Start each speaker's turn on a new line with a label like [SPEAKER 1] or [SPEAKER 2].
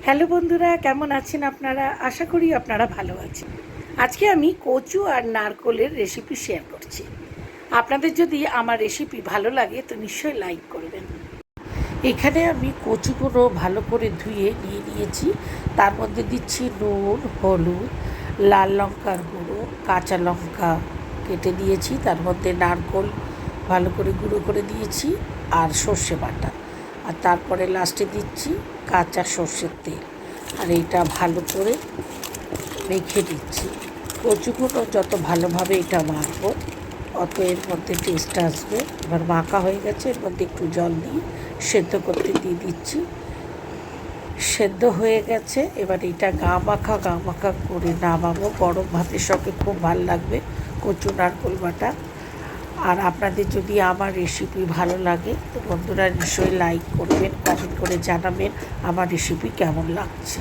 [SPEAKER 1] Hello বন্ধুরা, কেমন আছেন আপনারা? আশা করি আপনারা ভালো আছেন। আজকে আমি কচু আর নারকোলের রেসিপি শেয়ার করছি। আপনাদের যদি আমার রেসিপি ভালো লাগে তো নিশ্চয়ই লাইক করবেন। এখানে আমি কচুগুলো ভালো করে ধুয়ে নিয়ে নিয়েছি। তার মধ্যে দিচ্ছি নুন, হলুদ, লাল লঙ্কার গুঁড়ো, কাঁচা লঙ্কা কেটে দিয়েছি, তার মধ্যে নারকোল ভালো করে গুঁড়ো করে দিয়েছি আর সর্ষে বাটা, আর তারপরে লাস্টে দিচ্ছি কাঁচা সর্ষের তেল। আর এটা ভালো করে মেখে দিচ্ছি। কচুগুলো যত ভালোভাবে এটা মাখবো অত এর মধ্যে টেস্ট আসবে। এবার মাখা হয়ে গেছে, এর মধ্যে একটু জল দিয়ে সেদ্ধ করতে দিয়ে দিচ্ছি। সেদ্ধ হয়ে গেছে, এবার এটা গা মাখা করে নামাবো। গরম ভাতের সঙ্গে খুব ভালো লাগবে কচু নারকোল বাটা। আর আপনাদের যদি আমার রেসিপি ভালো লাগে তো বন্ধুরা নিশ্চয়ই লাইক করবেন, কমেন্ট করে জানাবেন আমার রেসিপি কেমন লাগছে।